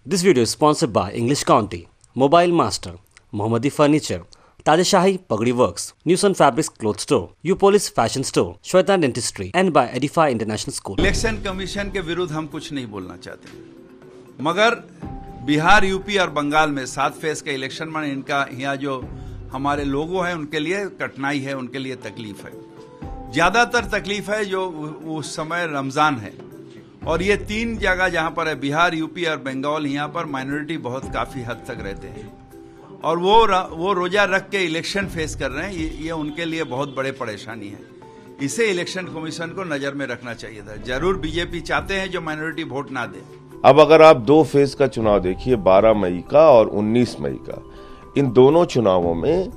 This video is sponsored by English County, Mobile Master, Mohammadi Furniture, Tadeshahi Pagdi Works, Newson Fabrics Cloth Store, U-Police Fashion Store, Shwetan Dentistry and by Edify International School. Election commission के विरुद्ध हम कुछ नहीं बोलना चाहते, मगर Bihar, UP और बंगाल में 7 फेज का इलेक्शन में इनका यहाँ जो हमारे लोगों हैं उनके लिए कठिनाई है, उनके लिए तकलीफ है। ज़्यादातर तकलीफ है जो उस समय रमज़ान है और ये 3 जगह जहाँ पर है बिहार, यूपी और बंगाल, यहाँ पर माइनॉरिटी बहुत काफ़ी हद तक रहते हैं और वो रोजा रख के इलेक्शन फेस कर रहे हैं। ये उनके लिए बहुत बड़े परेशानी है। इसे इलेक्शन कमीशन को नज़र में रखना चाहिए था। जरूर बीजेपी चाहते हैं जो माइनॉरिटी वोट ना दे। अब अगर आप 2 फेज का चुनाव देखिए, 12 मई का और 19 मई का, इन दोनों चुनावों में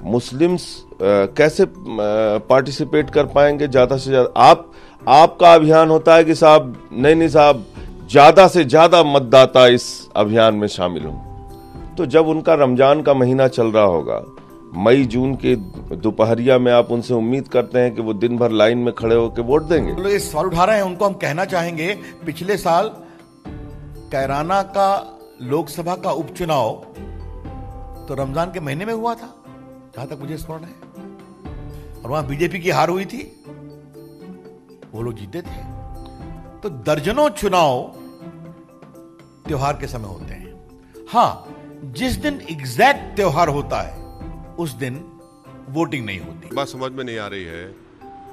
मुस्लिम्स कैसे पार्टिसिपेट कर पाएंगे ज्यादा से ज्यादा? आपका अभियान होता है कि साहब नहीं साहब ज्यादा से ज्यादा मतदाता इस अभियान में शामिल हों। तो जब उनका रमजान का महीना चल रहा होगा, मई जून के दोपहरिया में, आप उनसे उम्मीद करते हैं कि वो दिन भर लाइन में खड़े होकर वोट देंगे? लोग इस सवाल उठा रहे हैं, उनको हम कहना चाहेंगे पिछले साल कैराना का लोकसभा का उपचुनाव तो रमजान के महीने में हुआ था, जहां तक मुझे स्मरण है, और वहां बीजेपी की हार हुई थी, वो लोग जीते थे। तो दर्जनों चुनाव त्योहार के समय होते हैं। हाँ, जिस दिन एग्जैक्ट त्योहार होता है उस दिन वोटिंग नहीं होती। बात समझ में नहीं आ रही है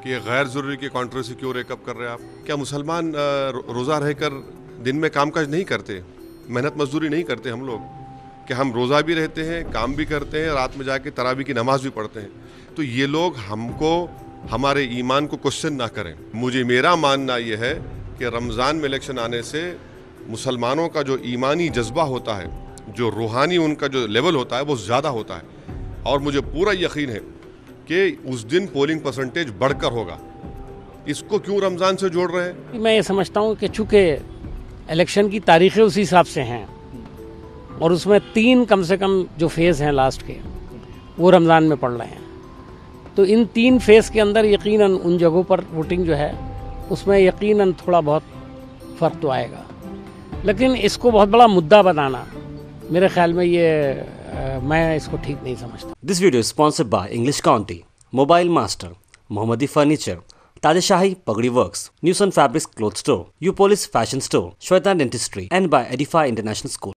कि ये गैर जरूरी की कंट्रोवर्सी क्यों रेकअप कर रहे हैं आप? क्या मुसलमान रोजा रहकर दिन में कामकाज नहीं करते, मेहनत मजदूरी नहीं करते? हम लोग कि हम रोज़ा भी रहते हैं, काम भी करते हैं, रात में जाके तरावी की नमाज भी पढ़ते हैं। तो ये लोग हमको, हमारे ईमान को क्वेश्चन ना करें। मेरा मानना ये है कि रमज़ान में इलेक्शन आने से मुसलमानों का जो ईमानी जज्बा होता है, जो रूहानी उनका जो लेवल होता है, वो ज़्यादा होता है और मुझे पूरा यकीन है कि उस दिन पोलिंग परसेंटेज बढ़कर होगा। इसको क्यों रमज़ान से जोड़ रहे हैं? मैं ये समझता हूँ कि चूँकि इलेक्शन की तारीखें उसी हिसाब से हैं और उसमें 3 कम से कम जो फेज़ हैं लास्ट के, वो रमज़ान में पड़ रहे हैं, तो इन 3 फेज़ के अंदर यकीनन उन जगहों पर वोटिंग जो है उसमें यकीनन थोड़ा बहुत फ़र्क तो आएगा। लेकिन इसको बहुत बड़ा मुद्दा बनाना, मेरे ख्याल में मैं इसको ठीक नहीं समझता। This video is sponsored by English County, Mobile Master, Mohammadi Furniture, Tadeshahi Pagdi Works, Newson Fabrics Cloth Store, U-Police Fashion Store, Shwetan Dentistry and by Edify International School.